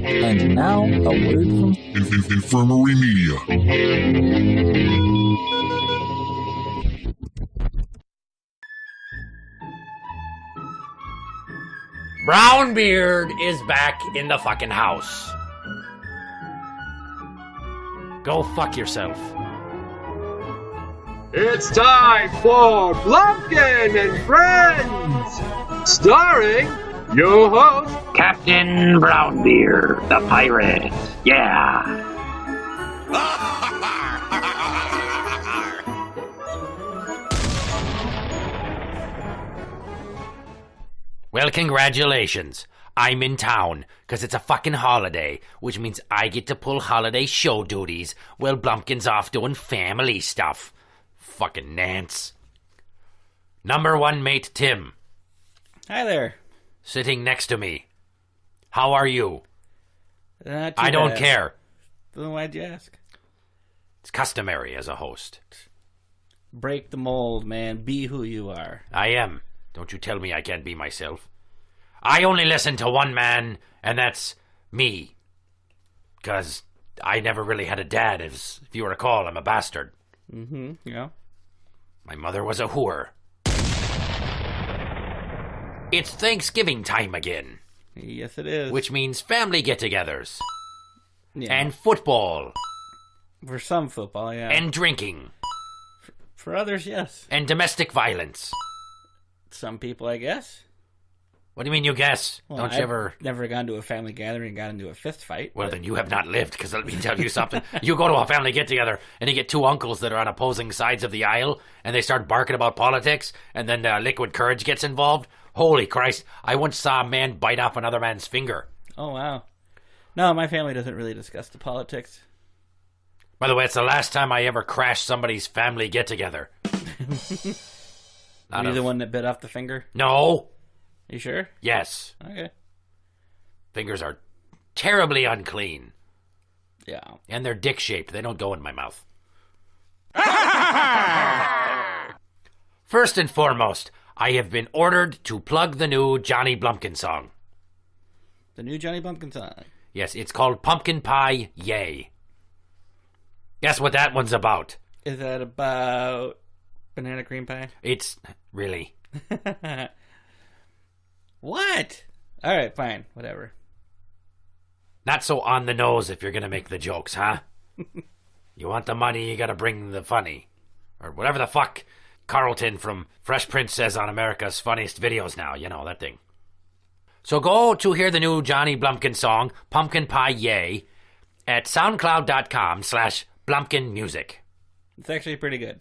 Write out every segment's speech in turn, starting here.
And now, a word from Infirmary Media. Brownbeard is back in the fucking house. Go fuck yourself. It's time for Blumpkin&Friends, starring your host, Captain Brownbeard, the pirate. Yeah. Well, congratulations. I'm in town, 'cause it's a fucking holiday, which means I get to pull holiday show duties while Blumpkin's off doing family stuff. Fucking Nance. Number one mate Tim. Hi there. Sitting next to me. How are you? Not too I don't bad. care. Then why'd you ask? It's customary as a host. Break the mold, man. Be who you are. I am. Don't you tell me I can't be myself. I only listen to one man, and that's me. 'Cause I never really had a dad, if you recall, I'm a bastard. Mm-hmm, yeah. My mother was a whore. It's Thanksgiving time again, Yes, it is. which means family get-togethers, yeah. and football, For some football, yeah. and drinking, for others, yes. and domestic violence. Some people, I guess. What do you mean you guess? Well, Don't you I've ever... never gone to a family gathering and got into a fist fight. Well, then you have not lived, because let me tell you something. You go to a family get-together, and you get two uncles that are on opposing sides of the aisle, and they start barking about politics, and then liquid courage gets involved. Holy Christ, I once saw a man bite off another man's finger. Oh, wow. No, my family doesn't really discuss the politics. By the way, it's the last time I ever crashed somebody's family get-together. Are you the one that bit off the finger? No. You sure? Yes. Okay. Fingers are terribly unclean. Yeah. And they're dick-shaped. They don't go in my mouth. First and foremost, I have been ordered to plug the new Johnny Blumpkin song. The new Johnny Blumpkin song. Yes, it's called Pumpkin Pie Yay. Guess what that one's about? Is that about banana cream pie? It's... really... What? All right, fine. Whatever. Not so on the nose if you're going to make the jokes, huh? You want the money, you got to bring the funny. Or whatever the fuck Carlton from Fresh Prince says on America's Funniest Videos now. You know, that thing. So go to hear the new Johnny Blumpkin song, Pumpkin Pie Yay, at soundcloud.com/BlumpkinMusic. It's actually pretty good.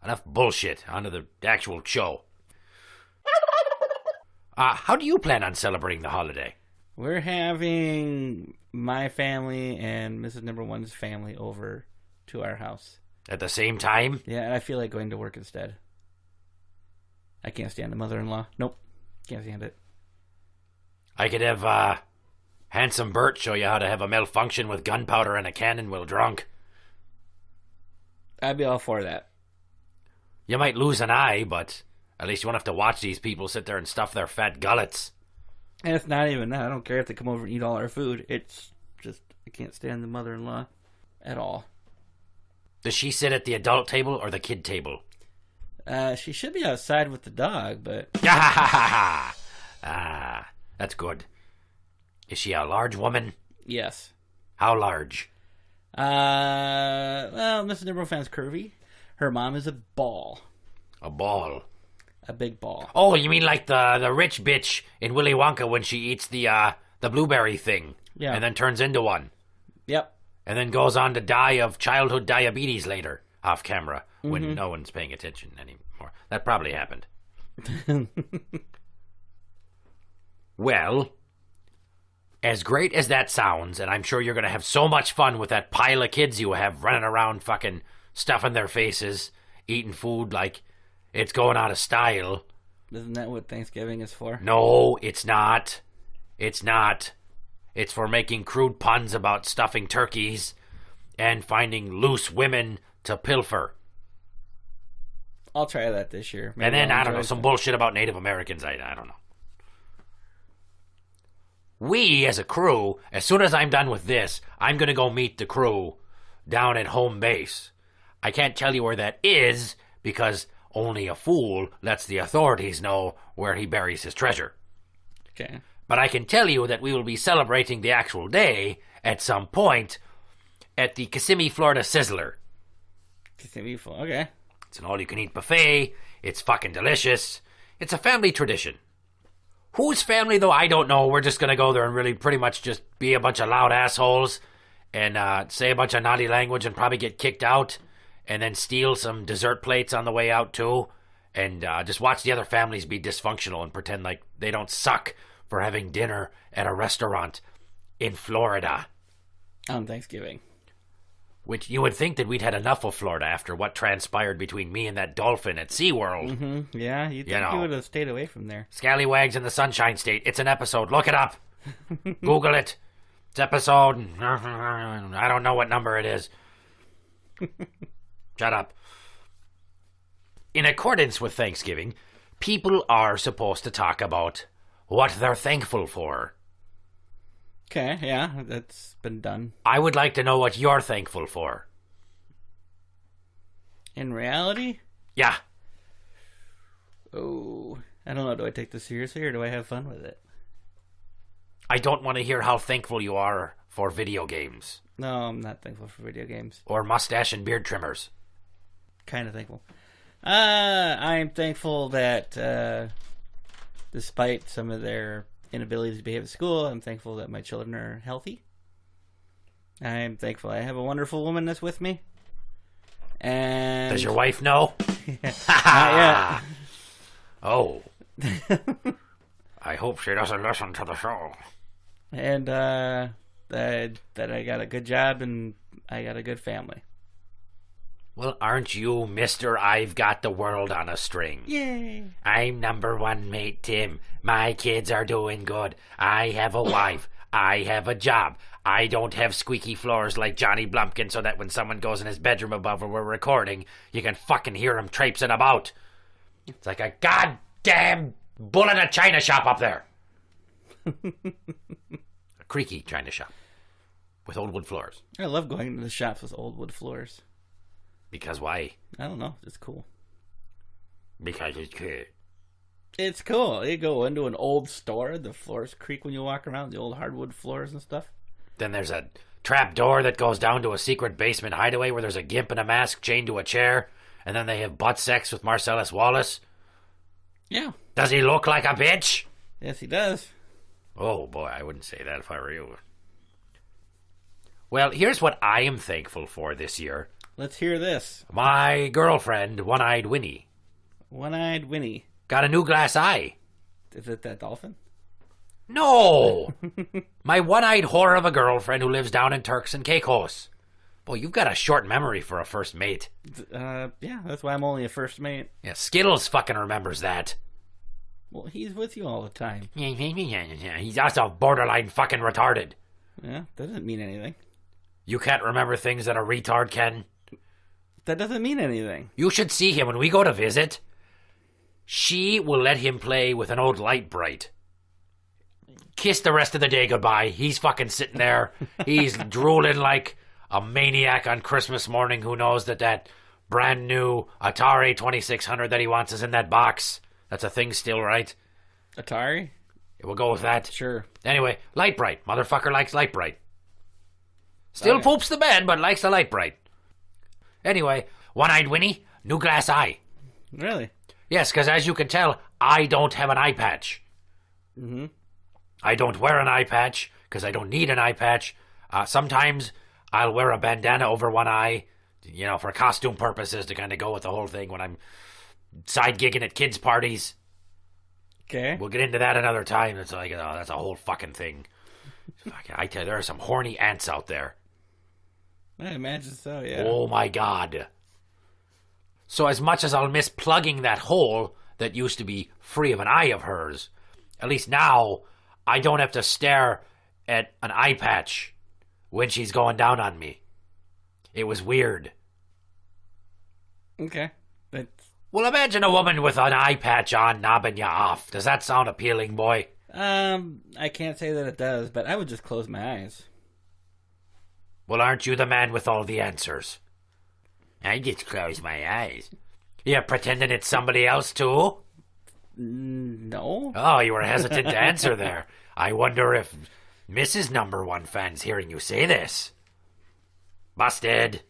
Enough bullshit. Onto the actual show. How do you plan on celebrating the holiday? We're having my family and Mrs. Number One's family over to our house. At the same time? Yeah, and I feel like going to work instead. I can't stand the mother-in-law. Nope. Can't stand it. I could have Handsome Bert show you how to have a malfunction with gunpowder and a cannon while drunk. I'd be all for that. You might lose an eye, but at least you won't have to watch these people sit there and stuff their fat gullets. And it's not even that. I don't care if they come over and eat all our food. It's just, I can't stand the mother-in-law at all. Does she sit at the adult table or the kid table? She should be outside with the dog, but... That's good. Is she a large woman? Yes. How large? Well, Mrs. Number One fan's curvy. Her mom is a ball. A ball. A big ball. Oh, you mean like the rich bitch in Willy Wonka when she eats the blueberry thing. Yeah. And then turns into one. Yep. And then goes on to die of childhood diabetes later, off camera, when no one's paying attention anymore. That probably happened. Well, as great as that sounds, and I'm sure you're going to have so much fun with that pile of kids you have running around fucking stuffing their faces, eating food like it's going out of style. Isn't that what Thanksgiving is for? No, it's not. It's not. It's for making crude puns about stuffing turkeys and finding loose women to pilfer. I'll try that this year. Maybe And then, I'll I don't know, enjoy some it. bullshit about Native Americans. I don't know. We, as a crew, as soon as I'm done with this, I'm going to go meet the crew down at home base. I can't tell you where that is because only a fool lets the authorities know where he buries his treasure. Okay. But I can tell you that we will be celebrating the actual day at some point at the Kissimmee, Florida Sizzler. Kissimmee, okay. It's an all-you-can-eat buffet. It's fucking delicious. It's a family tradition. Whose family, though, I don't know. We're just going to go there and really pretty much just be a bunch of loud assholes and say a bunch of naughty language and probably get kicked out and then steal some dessert plates on the way out, too. And just watch the other families be dysfunctional and pretend like they don't suck for having dinner at a restaurant in Florida. On Thanksgiving. Which you would think that we'd had enough of Florida after what transpired between me and that dolphin at SeaWorld. Mm-hmm. Yeah, you think you would have stayed away from there. Scallywags in the Sunshine State. It's an episode. Look it up. Google it. It's episode... I don't know what number it is. Shut up. In accordance with Thanksgiving, people are supposed to talk about what they're thankful for. Okay, yeah, that's been done. I would like to know what you're thankful for. In reality? Yeah. Oh, I don't know. Do I take this seriously or do I have fun with it? I don't want to hear how thankful you are for video games. No, I'm not thankful for video games. Or mustache and beard trimmers. Kind of thankful. I'm thankful that despite some of their inability to behave at school, I'm thankful that my children are healthy. I'm thankful I have a wonderful woman that's with me. And does your wife know? Not yet. Oh. I hope she doesn't listen to the show. And that I got a good job and I got a good family. Well, aren't you Mr. I've got the world on a string? Yay. I'm number one mate Tim. My kids are doing good. I have a wife. I have a job. I don't have squeaky floors like Johnny Blumpkin so that when someone goes in his bedroom above where we're recording, you can fucking hear him traipsing about. It's like a goddamn bull in a china shop up there. A creaky china shop with old wood floors. I love going to the shops with old wood floors. Because why? I don't know. It's cool. Because it's cool. It's cool. You go into an old store, the floors creak when you walk around, the old hardwood floors and stuff. Then there's a trap door that goes down to a secret basement hideaway where there's a gimp in a mask chained to a chair, and then they have butt sex with Marcellus Wallace. Yeah. Does he look like a bitch? Yes, he does. Oh, boy, I wouldn't say that if I were you. Well, here's what I am thankful for this year. Let's hear this. My girlfriend, One-Eyed Winnie. One-Eyed Winnie. Got a new glass eye. Is it that dolphin? No! My one-eyed whore of a girlfriend who lives down in Turks and Caicos. Boy, you've got a short memory for a first mate. Yeah, that's why I'm only a first mate. Yeah, Skittles fucking remembers that. Well, he's with you all the time. He's also borderline fucking retarded. Yeah, that doesn't mean anything. You can't remember things that a retard can? That doesn't mean anything. You should see him when we go to visit. She will let him play with an old light bright. Kiss the rest of the day goodbye. He's fucking sitting there. He's drooling like a maniac on Christmas morning who knows that brand new Atari 2600 that he wants is in that box. That's a thing still, right? Atari? We'll go with that. Sure. Anyway, light bright. Motherfucker likes light bright. Still poops the bed, but likes the light bright. Anyway, One-Eyed Winnie, new glass eye. Really? Yes, because as you can tell, I don't have an eye patch. Mm-hmm. I don't wear an eye patch because I don't need an eye patch. Sometimes I'll wear a bandana over one eye, for costume purposes to kind of go with the whole thing when I'm side gigging at kids' parties. Okay. We'll get into that another time. It's like, that's a whole fucking thing. I tell you, there are some horny ants out there. I imagine so, yeah. Oh, my God. So as much as I'll miss plugging that hole that used to be free of an eye of hers, at least now I don't have to stare at an eye patch when she's going down on me. It was weird. Okay. Well, imagine a woman with an eye patch on knobbing you off. Does that sound appealing, boy? I can't say that it does, but I would just close my eyes. Well, aren't you the man with all the answers? I just close my eyes. You pretending it's somebody else, too? No. Oh, you were hesitant to answer there. I wonder if Mrs. Number One fan's hearing you say this. Busted.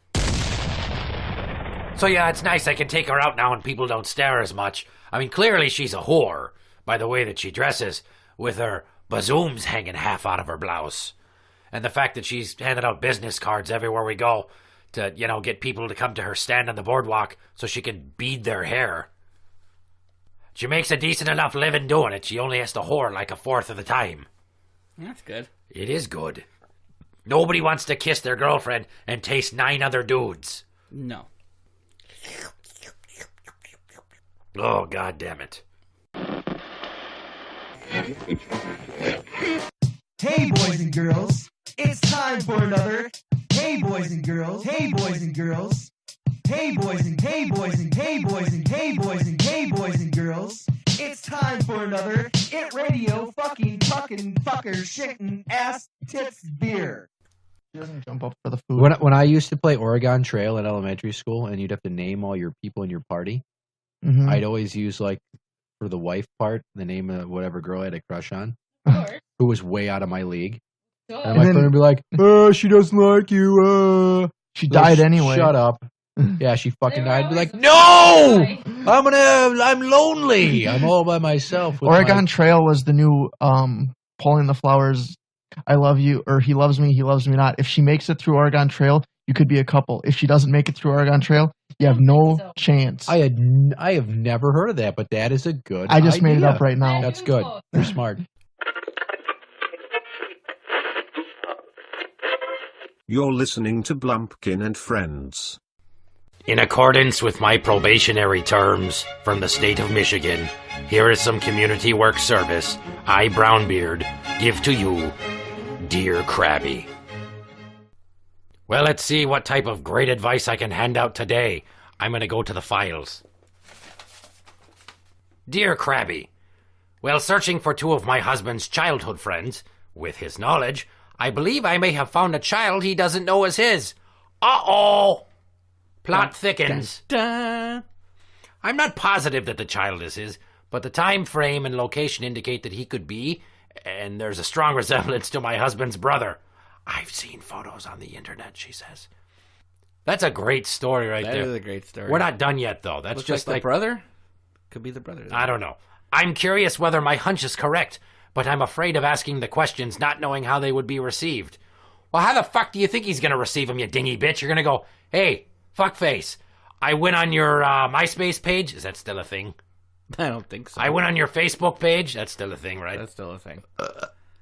So yeah, it's nice I can take her out now and people don't stare as much. I mean, clearly she's a whore, by the way that she dresses, with her bazooms hanging half out of her blouse. And the fact that she's handing out business cards everywhere we go to, get people to come to her stand on the boardwalk so she can bead their hair. She makes a decent enough living doing it. She only has to whore like a fourth of the time. That's good. It is good. Nobody wants to kiss their girlfriend and taste 9 other dudes. No. Oh, God damn it. Hey, boys and girls, it's time for another. Hey, boys and girls. Hey, boys and girls. Hey, boys and hey, boys and hey, boys and hey, boys and hey, boys and girls. It's time for another ITradio fucking fucker shitting ass tits beer. She doesn't jump up for the food. When I used to play Oregon Trail in elementary school, and you'd have to name all your people in your party, I'd always use, like, for the wife part, the name of whatever girl I had a crush on, who was way out of my league. And my friend would be like, she doesn't like you. She died anyway. Shut up. Yeah, she fucking died. I'd be like, no! I'm lonely. I'm all by myself. Oregon Trail was the new Pulling the Flowers, I love you, or he loves me not. If she makes it through Oregon Trail, you could be a couple. If she doesn't make it through Oregon Trail, you have no chance. I have never heard of that, but that is a good I just idea. made it up right now. That's good. You're smart. You're listening to Blumpkin&Friends. In accordance with my probationary terms from the state of Michigan, here is some community work service I, Brownbeard, give to you, dear Crabby. Well, let's see what type of great advice I can hand out today. I'm going to go to the files. Dear Crabby, while searching for 2 of my husband's childhood friends, with his knowledge, I believe I may have found a child he doesn't know is his. Uh-oh! Plot thickens. Dun. I'm not positive that the child is his, but the time frame and location indicate that he could be, and there's a strong resemblance to my husband's brother. I've seen photos on the internet, she says. That's a great story right there. That is a great story. We're not done yet, though. That's Looks just like the brother? Could be the brother. I don't know. I'm curious whether my hunch is correct, but I'm afraid of asking the questions, not knowing how they would be received. Well, how the fuck do you think he's going to receive them, you dingy bitch? You're going to go, hey, fuckface, I went on your MySpace page. Is that still a thing? I don't think so. I went on your Facebook page. That's still a thing, right? That's still a thing.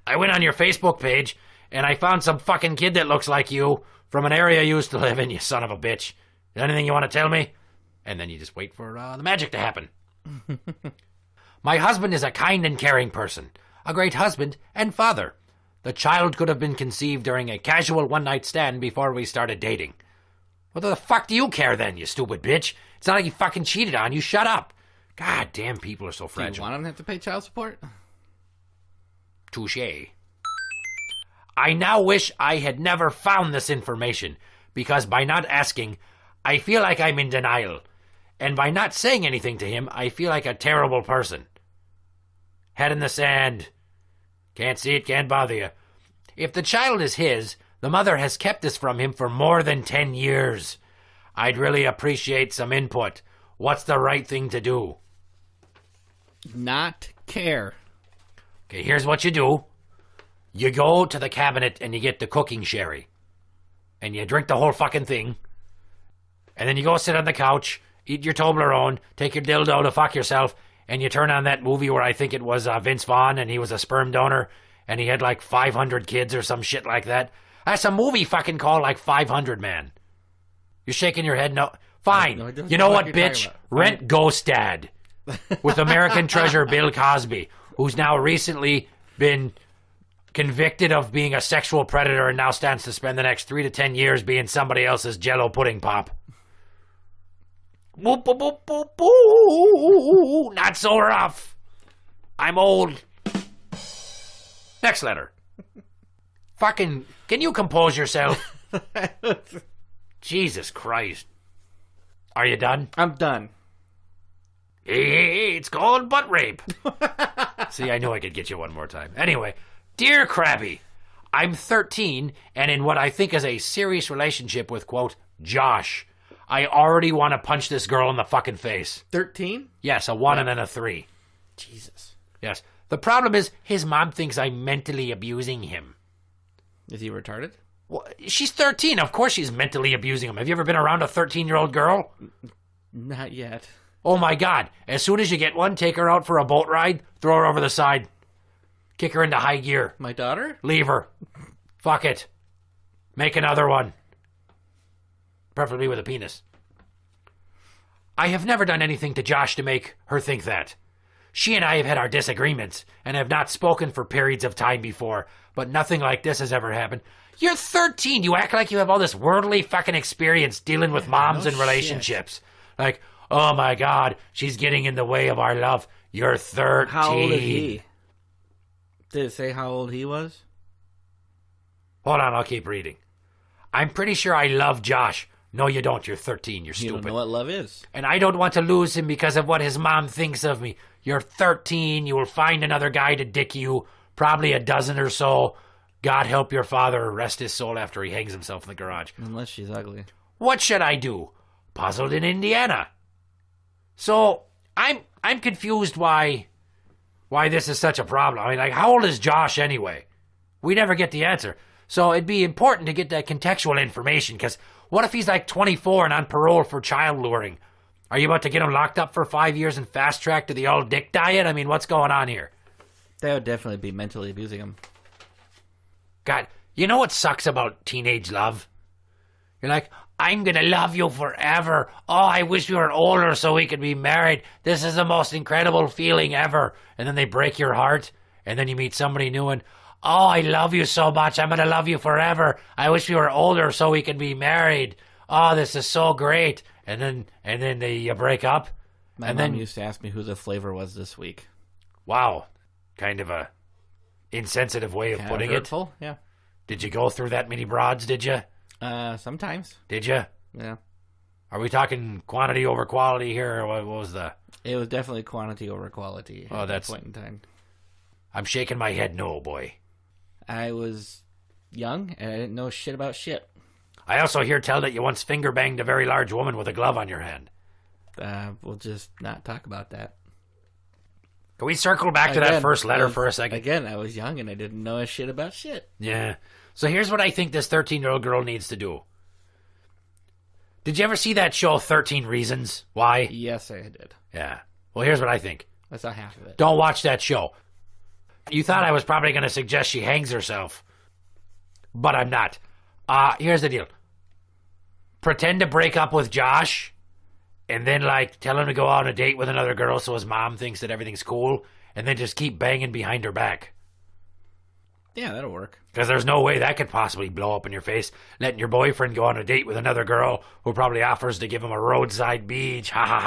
I went on your Facebook page, and I found some fucking kid that looks like you from an area you used to live in, you son of a bitch. Is there anything you want to tell me? And then you just wait for the magic to happen. My husband is a kind and caring person, a great husband and father. The child could have been conceived during a casual one-night stand before we started dating. What the fuck do you care then, you stupid bitch? It's not like he fucking cheated on you. Shut up. God damn, people are so fragile. Do you want him to have to pay child support? Touché. I now wish I had never found this information, because by not asking, I feel like I'm in denial. And by not saying anything to him, I feel like a terrible person. Head in the sand. Can't see it, can't bother you. If the child is his, the mother has kept this from him for more than 10 years. I'd really appreciate some input. What's the right thing to do? Not care. Okay, here's what you do. You go to the cabinet and you get the cooking sherry. And you drink the whole fucking thing. And then you go sit on the couch, eat your Toblerone, take your dildo to fuck yourself, and you turn on that movie where I think it was Vince Vaughn and he was a sperm donor and he had like 500 kids or some shit like that. That's a movie fucking called like 500, man. You're shaking your head? No. Fine. No, you know what, bitch? Rent Ghost Dad with American treasure Bill Cosby, who's now recently been convicted of being a sexual predator and now stands to spend the next 3 to 10 years being somebody else's Jell-O pudding pop. Boop, boop, boop, boop, boop. Not so rough. I'm old. Next letter. Fucking, can you compose yourself? Jesus Christ. Are you done? I'm done. Hey, it's called butt rape. See, I knew I could get you one more time. Anyway, dear Crabby, I'm 13 and in what I think is a serious relationship with, quote, Josh. I already want to punch this girl in the fucking face. 13? Yes, a 1 and then a 3. Jesus. Yes. The problem is his mom thinks I'm mentally abusing him. Is he retarded? Well, she's 13. Of course she's mentally abusing him. Have you ever been around a 13-year-old girl? Not yet. Oh, my God. As soon as you get one, take her out for a boat ride, throw her over the side. Kick her into high gear. My daughter? Leave her. Fuck it. Make another one. Preferably with a penis. I have never done anything to Josh to make her think that. She and I have had our disagreements and have not spoken for periods of time before, but nothing like this has ever happened. You're 13. You act like you have all this worldly fucking experience dealing with moms and relationships. Like, oh my God, she's getting in the way of our love. You're 13. How old is he? Did it say how old he was? Hold on, I'll keep reading. I'm pretty sure I love Josh. No, you don't. You're 13. You're stupid. You don't know what love is. And I don't want to lose him because of what his mom thinks of me. You're 13. You will find another guy to dick you. Probably a dozen or so. God help your father rest his soul after he hangs himself in the garage. Unless she's ugly. What should I do? Puzzled in Indiana. So, I'm confused why this is such a problem. I mean, like, how old is Josh anyway? We never get the answer. So it'd be important to get that contextual information, because what if he's like 24 and on parole for child luring? Are you about to get him locked up for 5 years and fast track to the old dick diet? I mean, what's going on here? That would definitely be mentally abusing him. God, you know what sucks about teenage love? You're like, I'm gonna love you forever. Oh, I wish we were older so we could be married. This is the most incredible feeling ever. And then they break your heart, and then you meet somebody new and, oh, I love you so much. I'm gonna love you forever. I wish we were older so we could be married. Oh, this is so great. And then you break up. My mom used to ask me who the flavor was this week. Wow. Kind of a insensitive way of putting hurtful, it. Yeah. Did you go through that many broads, did you? Sometimes. Did you? Yeah. Are we talking quantity over quality here, or what was the... It was definitely quantity over quality at that point in time. I'm shaking my head no, boy. I was young, and I didn't know shit about shit. I also hear tell that you once finger banged a very large woman with a glove on your hand. We'll just not talk about that. Can we circle back to that first letter for a second? Again, I was young, and I didn't know a shit about shit. Yeah. So here's what I think this 13-year-old girl needs to do. Did you ever see that show, 13 Reasons Why? Yes, I did. Yeah. Well, here's what I think. I saw half of it. Don't watch that show. You thought I was probably going to suggest she hangs herself. But I'm not. Here's the deal. Pretend to break up with Josh, and then, like, tell him to go on a date with another girl so his mom thinks that everything's cool, and then just keep banging behind her back. Yeah, that'll work. Because there's no way that could possibly blow up in your face, letting your boyfriend go on a date with another girl who probably offers to give him a roadside beach. Ha ha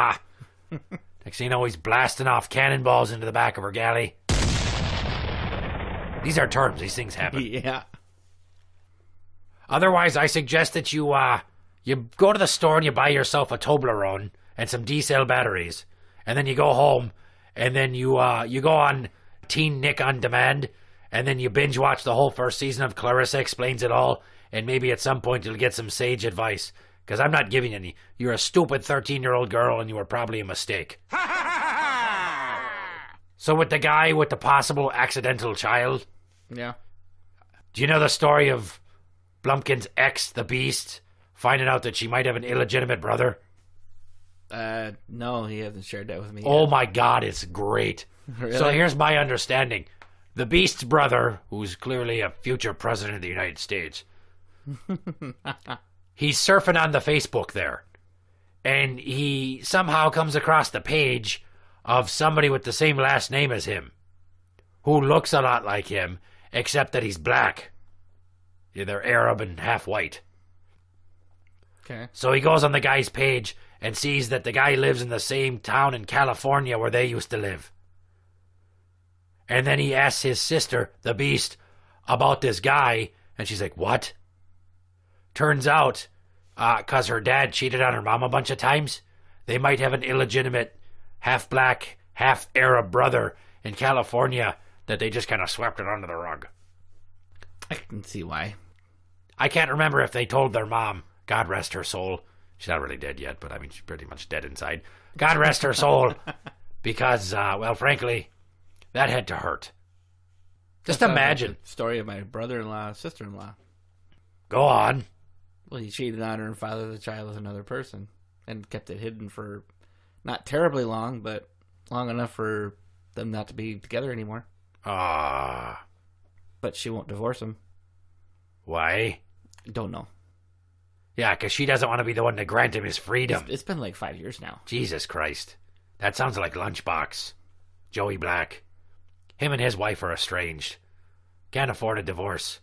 ha. Next thing you know, he's blasting off cannonballs into the back of her galley. These are terms. These things happen. Yeah. Otherwise, I suggest that you go to the store and you buy yourself a Toblerone and some D-cell batteries, and then you go home, and then you go on Teen Nick on Demand, and then you binge watch the whole first season of Clarissa Explains It All, and maybe at some point you'll get some sage advice, because I'm not giving any. You're a stupid 13-year-old girl, and you were probably a mistake. So with the guy with the possible accidental child... Yeah. Do you know the story of Blumpkin's ex, the Beast, finding out that she might have an illegitimate brother? No, he hasn't shared that with me Oh yet. my God, it's great. Really? So here's my understanding. The Beast's brother, who's clearly a future president of the United States, he's surfing on the Facebook there, and he somehow comes across the page of somebody with the same last name as him, who looks a lot like him, except that he's black. Yeah, they're Arab and half white. Okay. So he goes on the guy's page and sees that the guy lives in the same town in California where they used to live. And then he asks his sister, the Beast, about this guy. And she's like, what? Turns out, because her dad cheated on her mom a bunch of times, they might have an illegitimate half-black, half-Arab brother in California that they just kind of swept it under the rug. I can see why. I can't remember if they told their mom, God rest her soul. She's not really dead yet, but I mean, she's pretty much dead inside. God rest her soul. Because, well, frankly, that had to hurt. Just imagine. The story of my brother-in-law, sister-in-law. Go on. Well, he cheated on her and fathered the child with another person and kept it hidden for not terribly long, but long enough for them not to be together anymore. Ah. But she won't divorce him. Why? Don't know. Yeah, because she doesn't want to be the one to grant him his freedom. It's been like 5 years now. Jesus Christ. That sounds like Lunchbox. Joey Black. Him and his wife are estranged. Can't afford a divorce.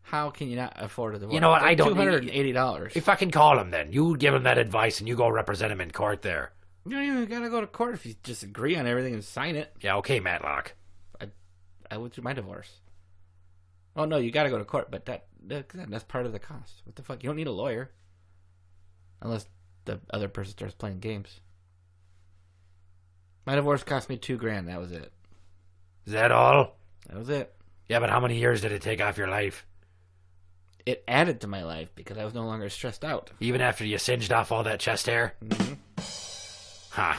How can you not afford a divorce? You know what? I don't. $280. You fucking call him then. You give him that advice and you go represent him in court there. You don't even gotta go to court if you just agree on everything and sign it. Yeah, okay, Matlock. I went through my divorce. Oh no, you gotta go to court, but that's part of the cost. What the fuck? You don't need a lawyer. Unless the other person starts playing games. My divorce cost me $2,000. That was it. Is that all? That was it. Yeah, but how many years did it take off your life? It added to my life because I was no longer stressed out. Even after you singed off all that chest hair? Mm-hmm. Huh.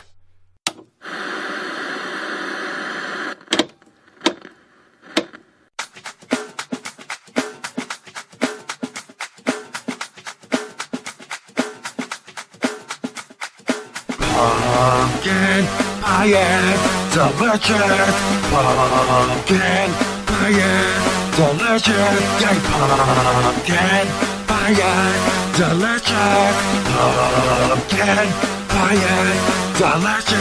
Pumpkin pie, delicious. Pumpkin pie, delicious. Yay, pumpkin pie, delicious. Pumpkin pie, delicious.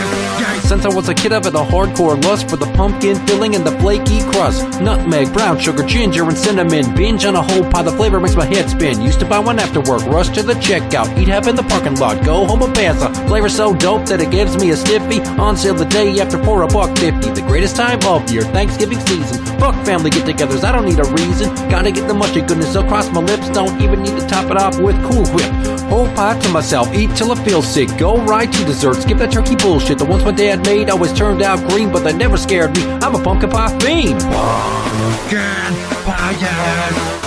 Yay. Since I was a kid, I've had a hardcore lust for the pumpkin filling and the flaky crust. Nutmeg, brown sugar, ginger, and cinnamon. Binge on a whole pie, the flavor makes my head spin. Used to buy one after work, rush to the checkout, eat half in the parking lot, go home a panther. Flavor so dope that it gives me a stiffy. On sale the day after for $1.50. The greatest time of year, Thanksgiving season. Fuck family get-togethers, I don't need a reason. Gotta get the mushy goodness across my lips. Don't even need to top it off with Cool Whip. Whole pie to myself, eat till I feel sick. Go right to dessert, skip that turkey bullshit. The ones my dad made always turned out green, but they never scared me. I'm a pumpkin pie fiend. Pumpkin pie,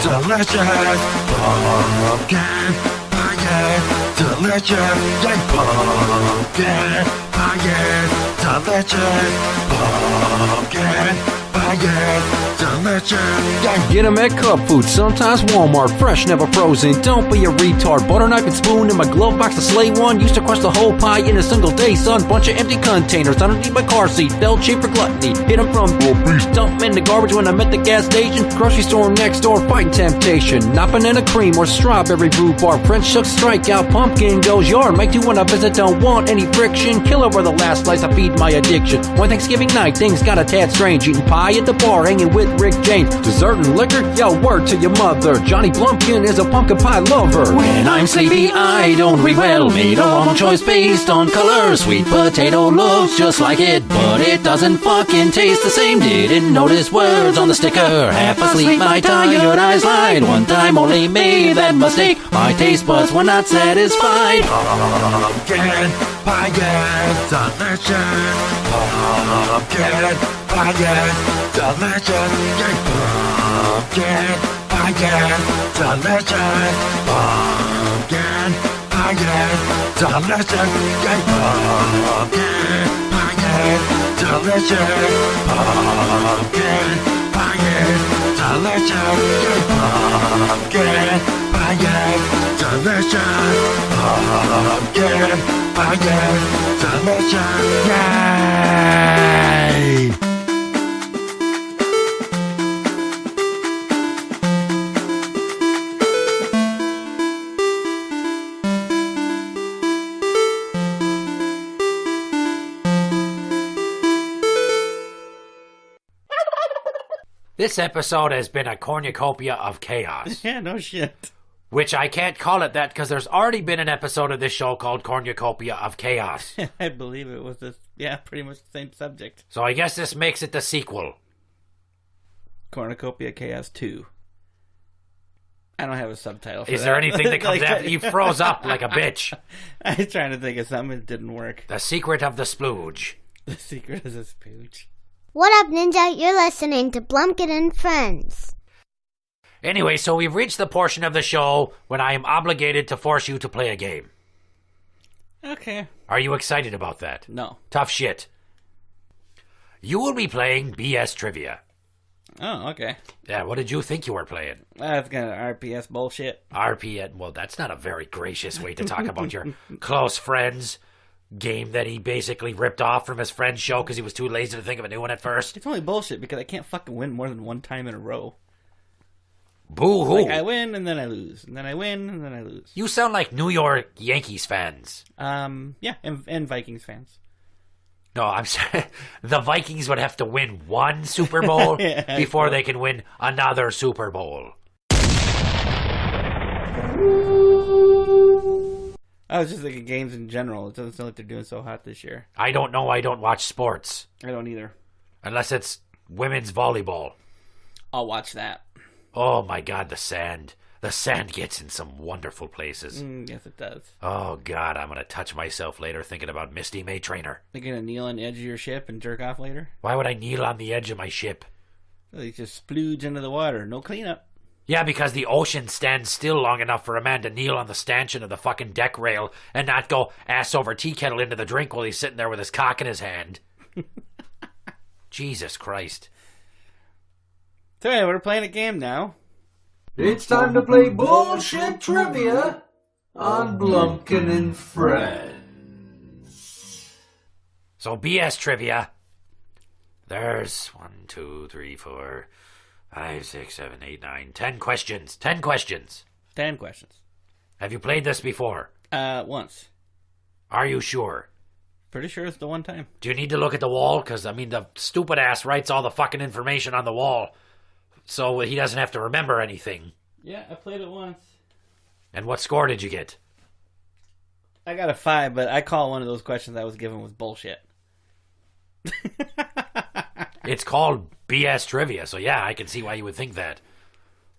delicious. Pumpkin pie, delicious. Yay, pumpkin pie, delicious. Pumpkin pie, delicious. Yay. Get 'em at Cup Food, sometimes Walmart, fresh, never frozen. Don't be a retard. Butter knife and spoon in my glove box to slay one. Used to crush the whole pie in a single day, son. Bunch of empty containers underneath my car seat. Felt cheap for gluttony. Hit 'em from dump 'em in the garbage when I'm at the gas station. Grocery store next door, fighting temptation. Not banana cream or strawberry rhubarb. French shook strikeout, pumpkin goes yard. Make do when I visit, don't want any friction. Kill over the last slice, I feed my addiction. One Thanksgiving night, things got a tad strange. Eating pie at the bar, hanging with Rick James. Dessert and liquor, yo, word to your mother. Johnny Blumpkin is a pumpkin pie lover. When I'm sleepy, I don't read well. Made a wrong choice based on color. Sweet potato looks just like it, but it doesn't fucking taste the same. Didn't notice words on the sticker. Half asleep, my tired eyes lied. One time only made that mistake. My taste buds were not satisfied. Pumpkin pie, delicious. Pumpkin pie, delicious. Yay, pumpkin pie, delicious. Pumpkin pie, delicious. Yay, pumpkin pie, delicious. Pumpkin pie, delicious. Yay, pumpkin pie, delicious. Pumpkin pie, delicious. Yay! This episode has been a cornucopia of chaos. Yeah, no shit. Which I can't call it that because there's already been an episode of this show called Cornucopia of Chaos. I believe it was this Yeah, pretty much the same subject. So I guess this makes it the sequel. Cornucopia Chaos 2. I don't have a subtitle for that. Is there anything that comes after? You froze up like a bitch. I was trying to think of something that didn't work. The Secret of the Splooge. The Secret of the Splooge. What up, Ninja? You're listening to Blumpkin&Friends. Anyway, so we've reached the portion of the show when I am obligated to force you to play a game. Okay. Are you excited about that? No. Tough shit. You will be playing BS Trivia. Oh, okay. Yeah, what did you think you were playing? That's kind of RPS bullshit. RPS, well, that's not a very gracious way to talk about your close friends game that he basically ripped off from his friend's show because he was too lazy to think of a new one at first. It's only bullshit because I can't fucking win more than one time in a row. Boo-hoo. Like I win and then I lose, and then I win and then I lose. You sound like New York Yankees fans. Yeah, and Vikings fans. No, I'm sorry. The Vikings would have to win one Super Bowl before they can win another Super Bowl. I was just thinking games in general. It doesn't sound like they're doing so hot this year. I don't know. I don't watch sports. I don't either. Unless it's women's volleyball. I'll watch that. Oh my God, the sand. The sand gets in some wonderful places. Yes, it does. Oh God, I'm going to touch myself later thinking about Misty May Trainer. You're going to kneel on the edge of your ship and jerk off later? Why would I kneel on the edge of my ship? They just splooge into the water. No cleanup. Yeah, because the ocean stands still long enough for a man to kneel on the stanchion of the fucking deck rail and not go ass over tea kettle into the drink while he's sitting there with his cock in his hand. Jesus Christ. So anyway, we're playing a game now. It's time to play bullshit trivia on Blumpkin&Friends. So BS trivia. There's 1, 2, 3, 4, 5, 6, 7, 8, 9, 10 questions. 10 questions. 10 questions. Have you played this before? Once. Are you sure? Pretty sure it's the one time. Do you need to look at the wall? Because, I mean, the stupid ass writes all the fucking information on the wall. So he doesn't have to remember anything. Yeah, I played it once. And what score did you get? I got a 5, but I call one of those questions I was given was bullshit. It's called BS Trivia, so yeah, I can see why you would think that.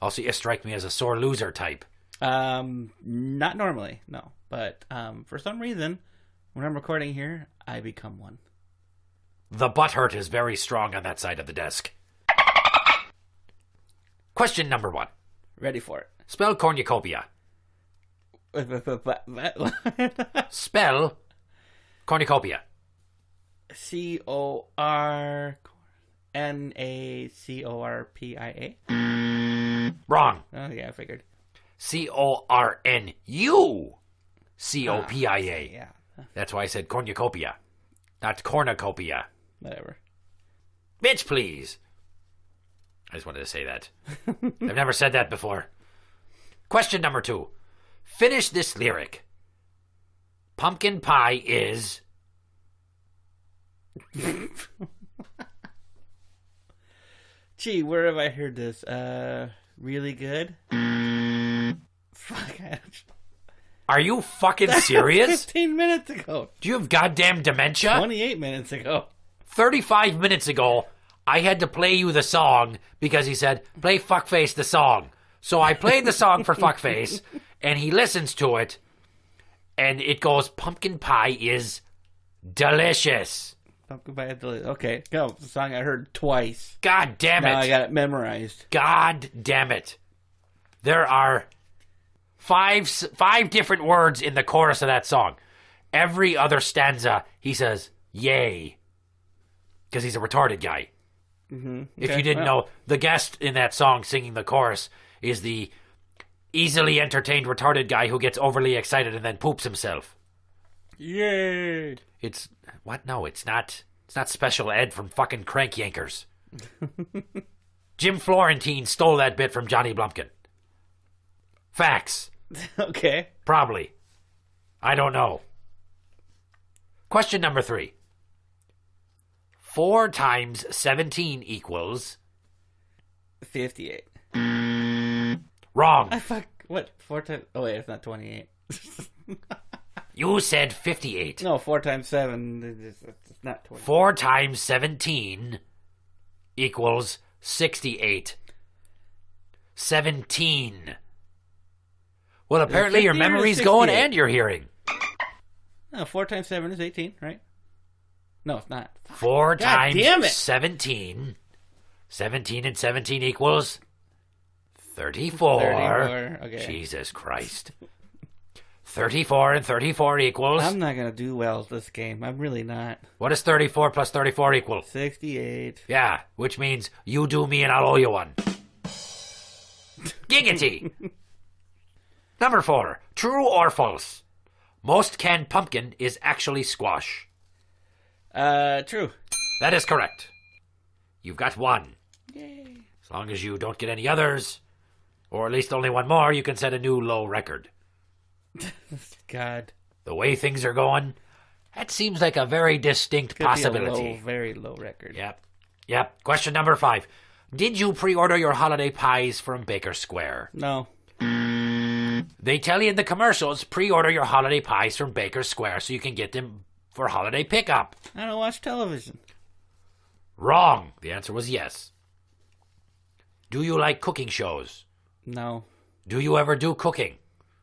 Also, you strike me as a sore loser type. Not normally, no. But for some reason, when I'm recording here, I become one. The butt hurt is very strong on that side of the desk. Question number 1. Ready for it. Spell Cornucopia. Spell Cornucopia. Cornacorpia. Wrong. Oh, yeah, I figured. Cornucopia. Yeah. That's why I said Cornucopia, not Cornucopia. Whatever. Bitch, please. I just wanted to say that. I've never said that before. Question number 2. Finish this lyric. Pumpkin pie is... Gee, where have I heard this? Really good? Fuck. Are you fucking serious? 15 minutes ago. Do you have goddamn dementia? 28 minutes ago. 35 minutes ago, I had to play you the song because he said, play Fuckface the song. So I played the song for Fuckface, and he listens to it, and it goes, pumpkin pie is delicious. Pumpkin pie is delicious. Okay, go. It's a song I heard twice. God damn it. Now I got it memorized. God damn it. There are five different words in the chorus of that song. Every other stanza, he says, yay. Because he's a retarded guy. Mm-hmm. Okay. If you didn't know, the guest in that song singing the chorus is the easily entertained retarded guy who gets overly excited and then poops himself. Yay! It's... What? No, it's not. It's not Special Ed from fucking Crank Yankers. Jim Florentine stole that bit from Johnny Blumpkin. Facts. Okay. Probably. I don't know. Question number 3. 4 times 17 equals... 58. Wrong. I fuck. What? 4 times... Oh, wait, it's not 28. You said 58. No, 4 times 7 is not 20. 4 times 17 equals 68. 17. Well, apparently your memory's going and your hearing. No, 4 times 7 is 18, right? No, it's not. 4 God times damn it. 17. 17 and 17 equals 34. 34, okay. Jesus Christ. 34 and 34 equals... I'm not going to do well at this game. I'm really not. What does 34 plus 34 equal? 68. Yeah, which means you do me and I'll owe you one. Giggity! Number 4. True or false? Most canned pumpkin is actually squash. True. That is correct. You've got 1. Yay. As long as you don't get any others, or at least only 1 more, you can set a new low record. God. The way things are going, that seems like a very distinct possibility. Be a low, very low record. Yep. Question number 5. Did you pre-order your holiday pies from Baker Square? No. They tell you in the commercials, pre-order your holiday pies from Baker Square so you can get them for holiday pickup. I don't watch television. Wrong. The answer was yes. Do you like cooking shows? No. Do you ever do cooking?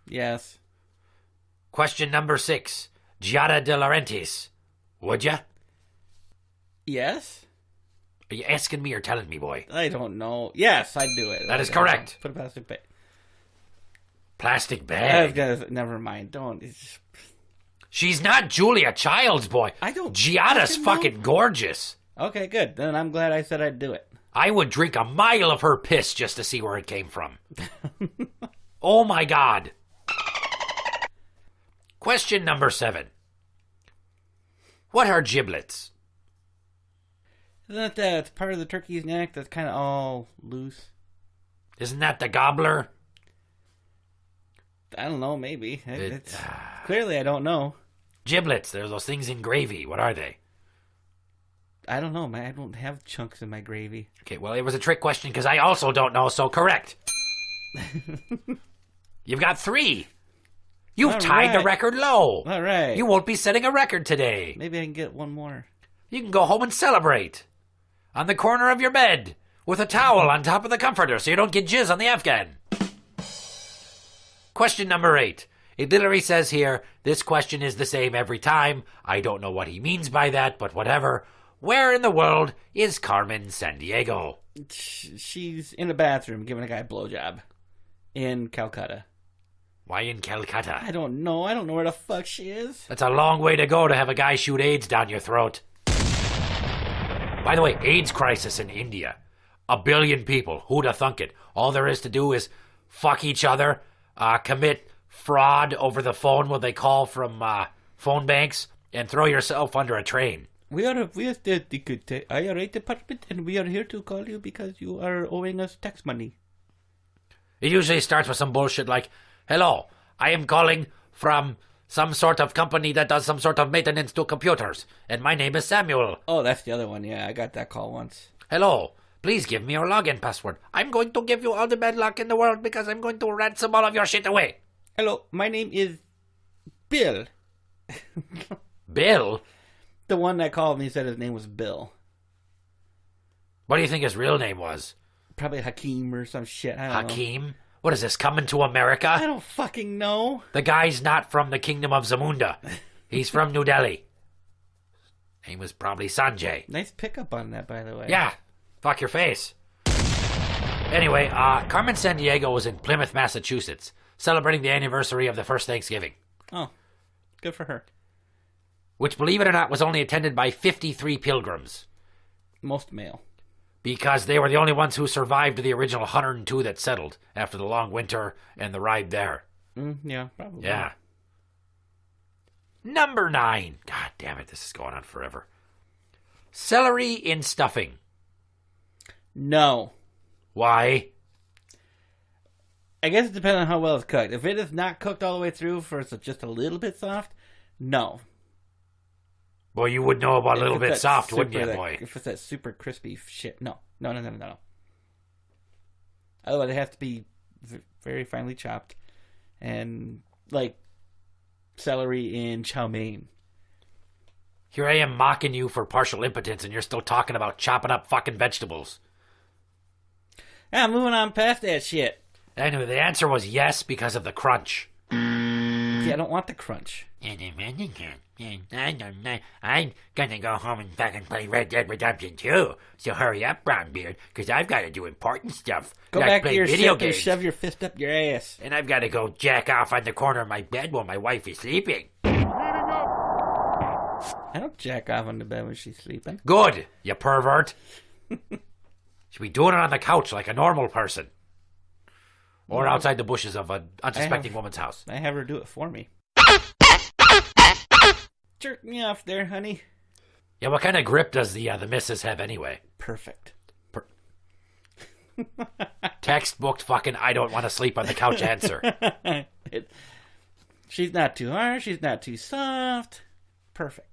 Yes. Question number 6. Giada de Laurentiis. Would ya? Yes. Are you asking me or telling me, boy? I don't know. Yes, I'd do it. That is correct. Put a plastic bag. Plastic bag? Never mind. Don't. It's just... She's not Julia Childs, boy. I don't... Giada's fucking gorgeous. Okay, good. Then I'm glad I said I'd do it. I would drink a mile of her piss just to see where it came from. Oh my God. Question number 7. What are giblets? Isn't that it's part of the turkey's neck that's kind of all loose? Isn't that the gobbler? I don't know, maybe. It's clearly, I don't know. Giblets, they're those things in gravy. What are they? I don't know, man. I don't have chunks in my gravy. Okay, well, it was a trick question because I also don't know, so correct. You've got 3. You've tied the record low. All right. You won't be setting a record today. Maybe I can get 1 more. You can go home and celebrate. On the corner of your bed. With a towel on top of the comforter so you don't get jizz on the Afghan. Question number 8. It literally says here, this question is the same every time. I don't know what he means by that, but whatever. Where in the world is Carmen Sandiego? She's in a bathroom giving a guy a blowjob. In Calcutta. Why in Calcutta? I don't know. I don't know where the fuck she is. That's a long way to go to have a guy shoot AIDS down your throat. By the way, AIDS crisis in India. 1 billion people. Who'd have thunk it? All there is to do is fuck each other, commit fraud over the phone when they call from phone banks, and throw yourself under a train. We are the IRA department, and we are here to call you because you are owing us tax money. It usually starts with some bullshit like, hello, I am calling from some sort of company that does some sort of maintenance to computers, and my name is Samuel. Oh, that's the other one. Yeah, I got that call once. Hello, please give me your login password. I'm going to give you all the bad luck in the world because I'm going to ransom all of your shit away. Hello, my name is Bill. Bill? The one that called me said his name was Bill. What do you think his real name was? Probably Hakeem or some shit. I don't know. Hakeem? What is this, coming to America? I don't fucking know. The guy's not from the kingdom of Zamunda. He's from New Delhi. Name was probably Sanjay. Nice pickup on that, by the way. Yeah. Fuck your face. Anyway, Carmen Sandiego was in Plymouth, Massachusetts, celebrating the anniversary of the first Thanksgiving. Oh, good for her. Which, believe it or not, was only attended by 53 pilgrims. Most male. Because they were the only ones who survived the original 102 that settled after the long winter and the ride there. Yeah, probably. Yeah. Number 9. God damn it, this is going on forever. Celery in stuffing. No. Why? I guess it depends on how well it's cooked. If it is not cooked all the way through for it's just a little bit soft, no. Boy, you would know about a little bit soft, wouldn't you, boy? If it's that super crispy shit, no. No. Otherwise, it has to be very finely chopped. And, like, celery in chow mein. Here I am mocking you for partial impotence, and you're still talking about chopping up fucking vegetables. Yeah, moving on past that shit. Anyway, the answer was yes because of the crunch. Yeah, I don't want the crunch. I'm gonna go home and fucking play Red Dead Redemption 2. So hurry up, Brownbeard, because I've got to do important stuff. Go like back play to your video ship games. and shove your fist up your ass. And I've got to go jack off on the corner of my bed while my wife is sleeping. I don't jack off on the bed when she's sleeping. Good, you pervert. Should be doing it on the couch like a normal person. Or outside the bushes of an unsuspecting woman's house. I have her do it for me. Jerk me off there, honey. Yeah, what kind of grip does the missus have anyway? Perfect. Textbook fucking I don't want to sleep on the couch answer. She's not too hard. She's not too soft. Perfect.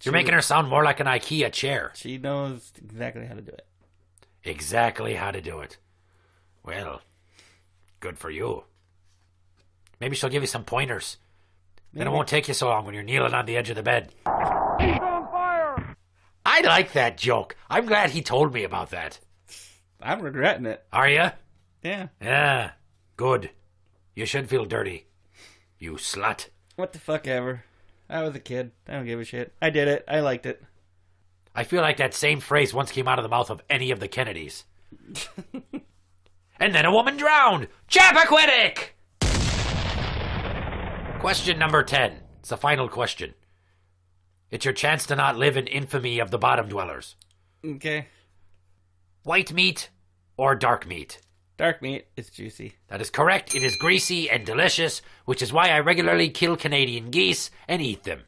You're making her sound more like an IKEA chair. She knows exactly how to do it. Exactly how to do it. Well, good for you. Maybe she'll give you some pointers. Then it won't take you so long when you're kneeling on the edge of the bed. He's on fire! I like that joke. I'm glad he told me about that. I'm regretting it. Are you? Yeah. Yeah. Good. You should feel dirty. You slut. What the fuck ever. I was a kid. I don't give a shit. I did it. I liked it. I feel like that same phrase once came out of the mouth of any of the Kennedys. And then a woman drowned. Chappaquiddick! Question number 10. It's the final question. It's your chance to not live in infamy of the bottom dwellers. Okay. White meat or dark meat? Dark meat. It's juicy. That is correct. It is greasy and delicious, which is why I regularly kill Canadian geese and eat them.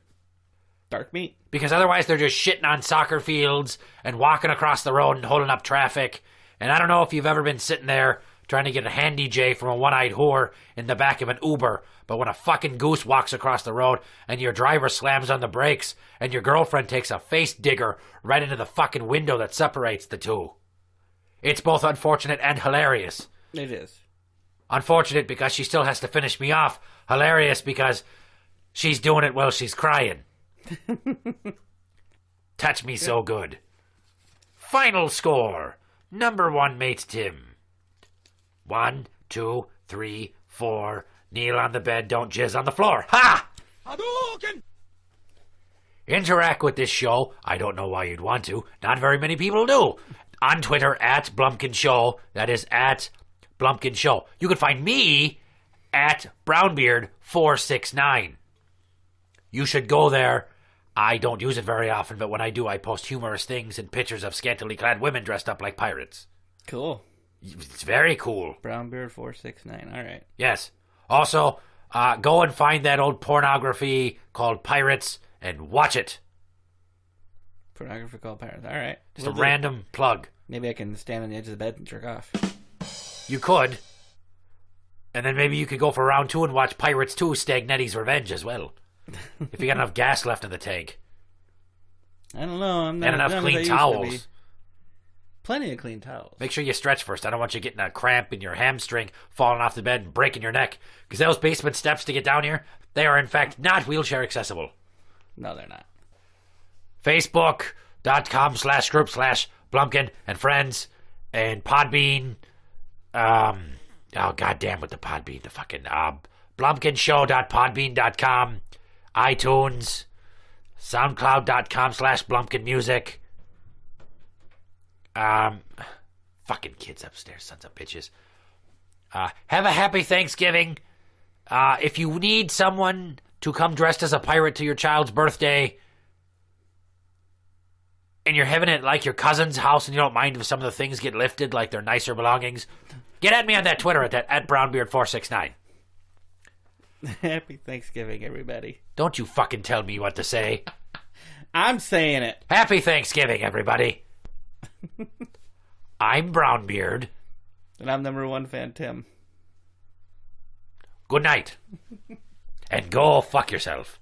Dark meat. Because otherwise they're just shitting on soccer fields and walking across the road and holding up traffic. And I don't know if you've ever been sitting there trying to get a handy J from a one-eyed whore in the back of an Uber, but when a fucking goose walks across the road and your driver slams on the brakes and your girlfriend takes a face digger right into the fucking window that separates the two. It's both unfortunate and hilarious. It is. Unfortunate because she still has to finish me off. Hilarious because she's doing it while she's crying. Touch me so good. Final score. Number 1 mates Tim. 1, 2, 3, 4. Kneel on the bed, don't jizz on the floor. Ha! Hadouken! Interact with this show. I don't know why you'd want to. Not very many people do. On Twitter, at Blumpkin Show. That is at Blumpkin Show. You can find me at Brownbeard469. You should go there. I don't use it very often, but when I do, I post humorous things and pictures of scantily clad women dressed up like pirates. Cool. It's very cool. Brownbeard469. All right. Yes. Also, go and find that old pornography called Pirates and watch it. Pornography called Pirates. All right. Just a random plug. Maybe I can stand on the edge of the bed and jerk off. You could. And then maybe you could go for round 2 and watch Pirates 2 Stagnetti's Revenge as well. If you got enough gas left in the tank. I don't know. I'm not and enough as clean I used to towels. be. Plenty of clean towels. Make sure you stretch first. I don't want you getting a cramp in your hamstring, falling off the bed, and breaking your neck. Because those basement steps to get down here, they are in fact not wheelchair accessible. No, they're not. Facebook.com/group/Blumpkin&Friends and Podbean. Oh, goddamn with the Podbean. The fucking BlumpkinShow.podbean.com. iTunes. SoundCloud.com/BlumpkinMusic. Fucking kids upstairs, sons of bitches. Have a happy Thanksgiving. If you need someone to come dressed as a pirate to your child's birthday, and you're having it like your cousin's house and you don't mind if some of the things get lifted like they're nicer belongings, get at me on that Twitter at Brownbeard469. Happy Thanksgiving, everybody. Don't you fucking tell me what to say. I'm saying it. Happy Thanksgiving, everybody. I'm Brownbeard. And I'm number 1 fan, Tim. Good night. And go fuck yourself.